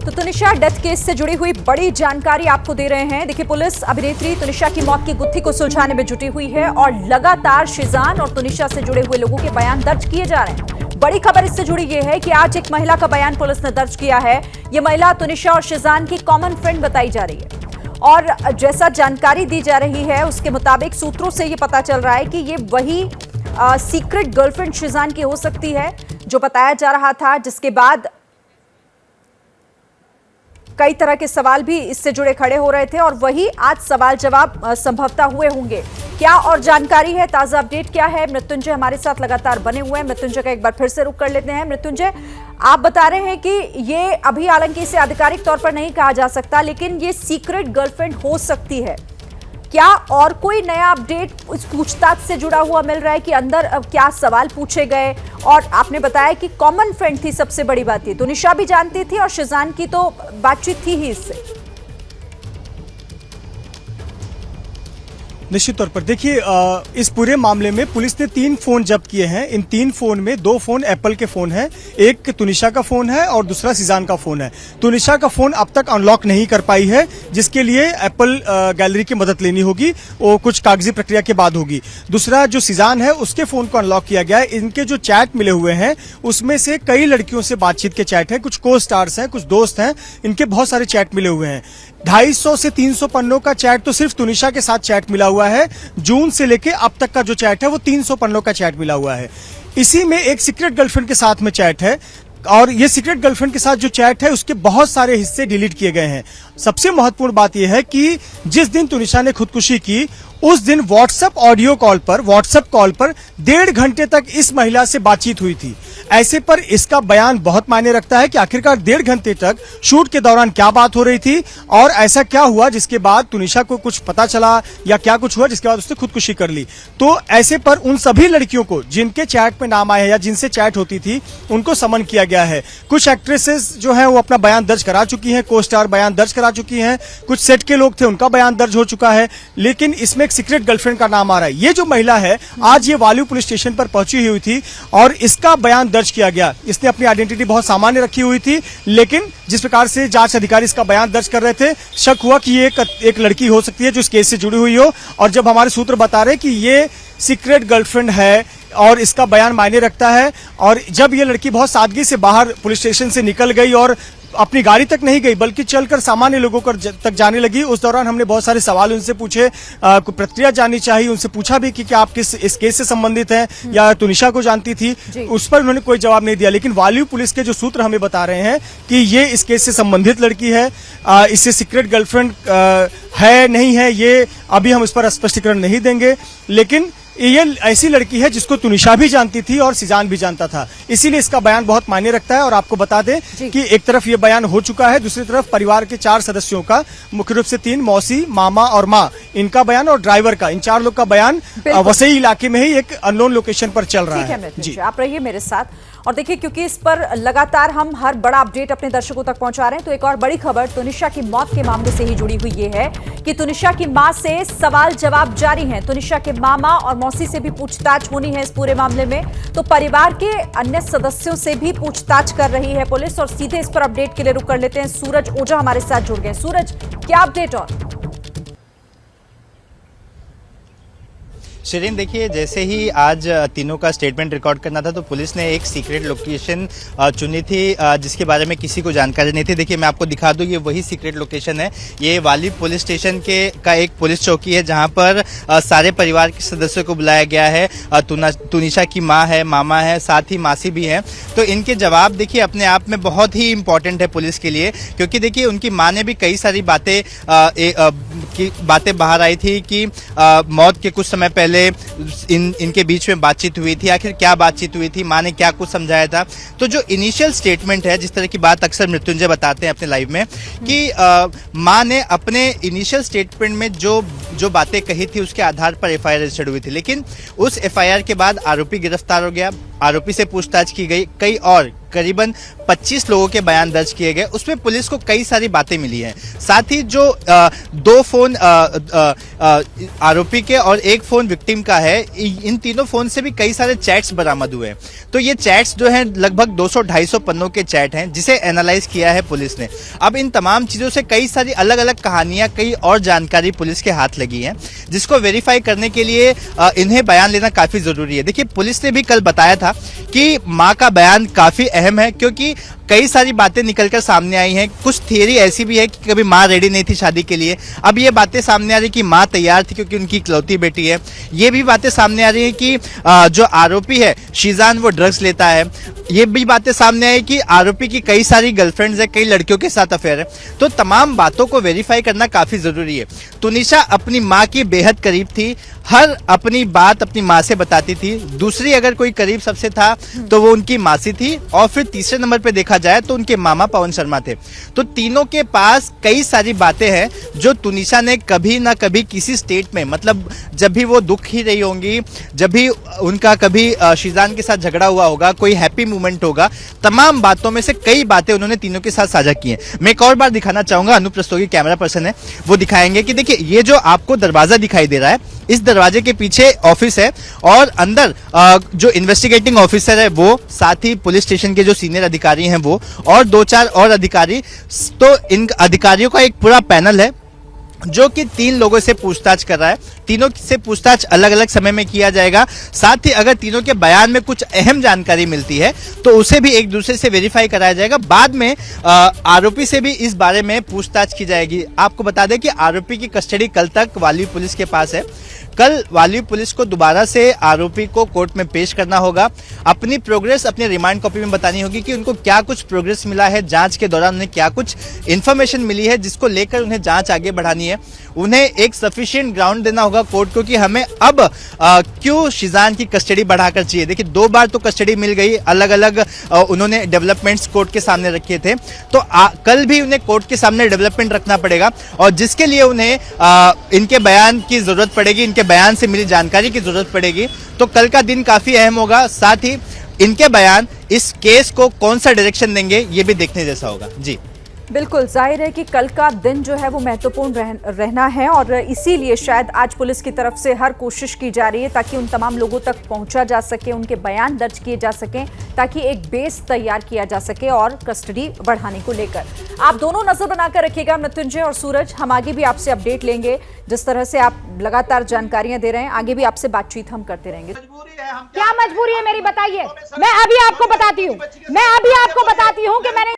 तो Tunisha death case से जुड़ी हुई बड़ी जानकारी आपको दे रहे हैं। देखिए, पुलिस अभिनेत्री तुनिशा की मौत की गुत्थी को सुलझाने में जुटी हुई है और लगातार शिजान और तुनिशा से जुड़े हुए लोगों के बयान दर्ज किए जा रहे हैं। बड़ी खबर इससे जुड़ी यह है कि आज एक महिला का बयान पुलिस ने दर्ज किया है। यह महिला तुनिशा और शिजान की कॉमन फ्रेंड बताई जा रही है और जैसा जानकारी दी जा रही है उसके मुताबिक सूत्रों से यह पता चल रहा है कि ये वही सीक्रेट गर्लफ्रेंड शिजान की हो सकती है जो बताया जा रहा था, जिसके बाद कई तरह के सवाल भी इससे जुड़े खड़े हो रहे थे और वही आज सवाल जवाब संभवतः हुए होंगे। क्या और जानकारी है, ताजा अपडेट क्या है? मृत्युंजय हमारे साथ लगातार बने हुए हैं। मृत्युंजय का एक बार फिर से रुख कर लेते हैं। मृत्युंजय, आप बता रहे हैं कि ये अभी हालांकि इसे आधिकारिक तौर पर नहीं कहा जा सकता, लेकिन ये सीक्रेट गर्लफ्रेंड हो सकती है। क्या और कोई नया अपडेट इस पूछताछ से जुड़ा हुआ मिल रहा है कि अंदर क्या सवाल पूछे गए? और आपने बताया कि कॉमन फ्रेंड थी, सबसे बड़ी बात ये तुनिशा भी जानती थी और शिजान की तो बातचीत थी ही इससे। निश्चित तौर पर देखिए, इस पूरे मामले में पुलिस ने 3 फोन जब्त किए हैं। इन 3 फोन में 2 फोन एप्पल के फोन हैं, एक तुनिशा का फोन है और दूसरा शिजान का फोन है। तुनिशा का फोन अब तक अनलॉक नहीं कर पाई है, जिसके लिए एप्पल गैलरी की मदद लेनी होगी, वो कुछ कागजी प्रक्रिया के बाद होगी। दूसरा जो शिजान है उसके फोन को अनलॉक किया गया है। इनके जो चैट मिले हुए हैं उसमें से कई लड़कियों से बातचीत के चैट है, कुछ को स्टार्स हैं, कुछ दोस्त हैं, इनके बहुत सारे चैट मिले हुए हैं। 250 से 300 पन्नों का चैट तो सिर्फ तुनिशा के साथ चैट मिला हुआ है। जून से लेके अब तक का जो चैट है वो 300 पन्नों का चैट मिला हुआ है। इसी में एक सीक्रेट गर्लफ्रेंड के साथ में चैट है और ये सीक्रेट गर्लफ्रेंड के साथ जो चैट है उसके बहुत सारे हिस्से डिलीट किए गए हैं। सबसे महत्वपूर्ण बात यह है कि जिस दिन तुनिशा ने खुदकुशी की उस दिन व्हाट्सएप कॉल पर 1.5 घंटे तक इस महिला से बातचीत हुई थी। ऐसे पर इसका बयान बहुत मायने रखता है कि आखिरकार 1.5 घंटे तक शूट के दौरान क्या बात हो रही थी और ऐसा क्या हुआ जिसके बाद तुनिशा को कुछ पता चला या क्या कुछ हुआ जिसके बाद उसने खुदकुशी कर ली। तो ऐसे पर उन सभी लड़कियों को जिनके चैट में नाम आए या जिनसे चैट होती थी उनको समन किया गया है। कुछ एक्ट्रेसेस जो है वो अपना बयान दर्ज करा चुकी हैं, को स्टार बयान दर्ज करा चुकी हैं, कुछ सेट के लोग थे उनका बयान दर्ज हो चुका है, लेकिन इसमें एक सीक्रेट गर्लफ्रेंड का नाम आ रहा है। ये जो महिला है आज ये वालू पुलिस स्टेशन पर पहुंची हुई थी और इसका बयान दर्ज किया गया। इसने अपनी आइडेंटिटी बहुत सामान्य रखी हुई थी, लेकिन जिस प्रकार से जांच अधिकारी इसका बयान दर्ज कर रहे थे, शक हुआ कि ये एक लड़की हो सकती है जो इस केस से जुड़ी हुई हो। और जब हमारे सूत्र बता रहे कि ये सीक्रेट गर्लफ्रेंड है और इसका बयान मायने रखता है, और जब ये लड़की बहुत सादगी से बाहर पुलिस स्टेशन से निकल गई और अपनी गाड़ी तक नहीं गई बल्कि चलकर सामान्य लोगों तक जाने लगी, उस दौरान हमने बहुत सारे सवाल उनसे पूछे, प्रतिक्रिया जाननी चाहिए, उनसे पूछा भी कि क्या आप इस केस से संबंधित हैं या तुनिशा को जानती थी। उस पर उन्होंने कोई जवाब नहीं दिया। लेकिन वालू पुलिस के जो सूत्र हमें बता रहे हैं कि ये इस केस से संबंधित लड़की है, इससे सीक्रेट गर्लफ्रेंड है नहीं है ये अभी हम इस पर स्पष्टीकरण नहीं देंगे, लेकिन ये ऐसी लड़की है जिसको तुनिशा भी जानती थी और शिजान भी जानता था। इसीलिए इसका बयान बहुत मायने रखता है। और आपको बता दें कि एक तरफ ये बयान हो चुका है, दूसरी तरफ परिवार के 4 सदस्यों का, मुख्य रूप से 3 मौसी, मामा और माँ, इनका बयान और ड्राइवर का, इन 4 लोग का बयान वसई इलाके में ही एक अननोन लोकेशन पर चल रहा है। जी, आप रहिए मेरे साथ। और देखिए, क्योंकि इस पर लगातार हम हर बड़ा अपडेट अपने दर्शकों तक पहुंचा रहे हैं, तो एक और बड़ी खबर तुनिशा की मौत के मामले से ही जुड़ी हुई ये है कि तुनिशा की मां से सवाल जवाब जारी हैं। तुनिशा के मामा और मौसी से भी पूछताछ होनी है इस पूरे मामले में, तो परिवार के अन्य सदस्यों से भी पूछताछ कर रही है पुलिस। और सीधे इस पर अपडेट के लिए रुक कर लेते हैं, सूरज ओझा हमारे साथ जुड़ गए। सूरज, क्या अपडेट? और शिरीन, देखिए, जैसे ही आज तीनों का स्टेटमेंट रिकॉर्ड करना था तो पुलिस ने एक सीक्रेट लोकेशन चुनी थी जिसके बारे में किसी को जानकारी नहीं थी। देखिए, मैं आपको दिखा दूं, ये वही सीक्रेट लोकेशन है। ये वाली पुलिस स्टेशन का एक पुलिस चौकी है जहां पर सारे परिवार के सदस्यों को बुलाया गया है। तुनिशा की माँ है, मामा है, साथ ही मासी भी हैं। तो इनके जवाब देखिए अपने आप में बहुत ही इंपॉर्टेंट है पुलिस के लिए, क्योंकि देखिए उनकी माँ ने भी कई सारी बातें बाहर आई थी कि मौत के कुछ समय पहले इनके बीच में बातचीत हुई थी। आखिर क्या बातचीत हुई थी, माँ ने क्या कुछ समझाया था। तो जो इनिशियल स्टेटमेंट है, जिस तरह की बात अक्सर मृत्युंजय बताते हैं अपने लाइव में कि माँ ने अपने इनिशियल स्टेटमेंट में जो बातें कही थी उसके आधार पर एफआईआर रजिस्टर्ड हुई थी। लेकिन उस एफआईआर के बाद आरोपी गिरफ्तार हो गया, आरोपी से पूछताछ की गई, करीबन 25 लोगों के बयान दर्ज किए गए। उसमें पुलिस को कई सारी बातें मिली हैं। साथ ही जो 2 फोन आरोपी के और 1 फोन विक्टिम का है, इन तीनों फोन से भी कई सारे चैट्स बरामद हुए हैं। तो ये चैट्स जो हैं लगभग 200-250 पन्नों के चैट हैं, जिसे एनालाइज किया है पुलिस ने। अब इन तमाम चीजों से कई सारी अलग अलग कहानियां, कई और जानकारी पुलिस के हाथ लगी है, जिसको वेरीफाई करने के लिए इन्हें बयान लेना काफी जरूरी है। देखिए, पुलिस ने भी कल बताया था कि मां का बयान काफी अहम है, क्योंकि कई सारी बातें निकलकर सामने आई हैं। कुछ थियरी ऐसी भी है कि कभी मां रेडी नहीं थी शादी के लिए, अब ये बातें सामने आ रही कि मां तैयार थी क्योंकि उनकी इकलौती बेटी है। ये भी बातें सामने आ रही है कि जो आरोपी है शीजान, वो ड्रग्स लेता है। ये भी बातें सामने आई कि आरोपी की कई सारी गर्लफ्रेंड्स है, कई लड़कियों के साथ अफेयर है। तो तमाम बातों को वेरीफाई करना काफी जरूरी है। तुनिशा अपनी मां की बेहद करीब थी, हर अपनी बात अपनी मां से बताती थी। दूसरी अगर कोई करीब सबसे था तो वो उनकी मासी थी, और फिर तीसरे नंबर पे देखा जाए तो उनके मामा पवन शर्मा थे। तो तीनों के पास कई सारी बातें हैं जो तुनिशा ने कभी ना कभी किसी स्टेट में, मतलब जब भी वो दुख ही रही होंगी, जब भी उनका कभी शीजान के साथ झगड़ा हुआ होगा, कोई हैप्पी मोमेंट होगा, तमाम बातों में से कई बातें उन्होंने तीनों के साथ साझा की हैं। मैं एक और बार दिखाना चाहूंगा, अनूप रस्तोगी कैमरा पर्सन है, वो दिखाएंगे कि देखिए ये जो आपको दरवाजा दिखाई दे रहा है, इस दरवाजे के पीछे ऑफिस है, और अंदर जो इन्वेस्टिगेटिंग ऑफिसर है वो, साथ ही पुलिस स्टेशन के जो सीनियर अधिकारी हैं वो, और 2-4 और अधिकारी। तो इन अधिकारियों का एक पूरा पैनल है जो कि 3 लोगों से पूछताछ कर रहा है। तीनों से पूछताछ अलग अलग समय में किया जाएगा। साथ ही अगर तीनों के बयान में कुछ अहम जानकारी मिलती है तो उसे भी एक दूसरे से वेरीफाई कराया जाएगा। बाद में आरोपी से भी इस बारे में पूछताछ की जाएगी। आपको बता दें कि आरोपी की कस्टडी कल तक वाली पुलिस के पास है। कल वाली पुलिस को दोबारा से आरोपी को कोर्ट में पेश करना होगा, अपनी प्रोग्रेस अपनी रिमांड कॉपी में बतानी होगी कि उनको क्या कुछ प्रोग्रेस मिला है, जांच के दौरान उन्हें क्या कुछ इंफॉर्मेशन मिली है जिसको लेकर उन्हें जांच आगे बढ़ानी है। उन्हें एक सफिशिएंट ग्राउंड देना होगा कोर्ट को कि हमें अब क्यों शीजान की कस्टडी बढ़ाकर चाहिए। देखिए, 2 बार तो कस्टडी मिल गई, अलग अलग उन्होंने डेवलपमेंट्स कोर्ट के सामने रखे थे, तो कल भी उन्हें कोर्ट के सामने डेवलपमेंट रखना पड़ेगा, और जिसके लिए उन्हें इनके बयान की जरूरत पड़ेगी, इनके बयान से मिली जानकारी की जरूरत पड़ेगी। तो कल का दिन काफी अहम होगा। साथ ही इनके बयान इस केस को कौन सा डायरेक्शन देंगे, ये भी देखने जैसा होगा। जी बिल्कुल, जाहिर है कि कल का दिन जो है वो महत्वपूर्ण रहना है, और इसीलिए शायद आज पुलिस की तरफ से हर कोशिश की जा रही है ताकि उन तमाम लोगों तक पहुंचा जा सके, उनके बयान दर्ज किए जा सकें, ताकि एक बेस तैयार किया जा सके और कस्टडी बढ़ाने को लेकर। आप दोनों नजर बनाकर रखिएगा, मृत्युंजय और सूरज। हम आगे भी आपसे अपडेट लेंगे, जिस तरह से आप लगातार जानकारियां दे रहे हैं, आगे भी आपसे बातचीत हम करते रहेंगे। क्या मजबूरी है मेरी, बताइए। मैं अभी आपको बताती हूँ कि मैंने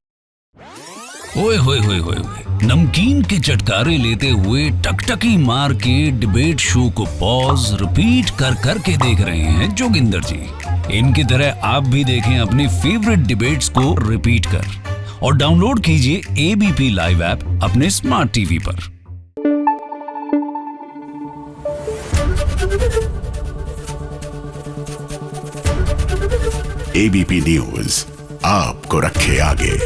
ओए होए होए होए नमकीन के चटकारे लेते हुए टकटकी मार के डिबेट शो को पॉज रिपीट कर कर के देख रहे हैं जोगिंदर जी। इनकी तरह आप भी देखें अपनी फेवरेट डिबेट्स को रिपीट कर, और डाउनलोड कीजिए एबीपी लाइव ऐप अपने स्मार्ट टीवी पर। एबीपी न्यूज आपको रखे आगे।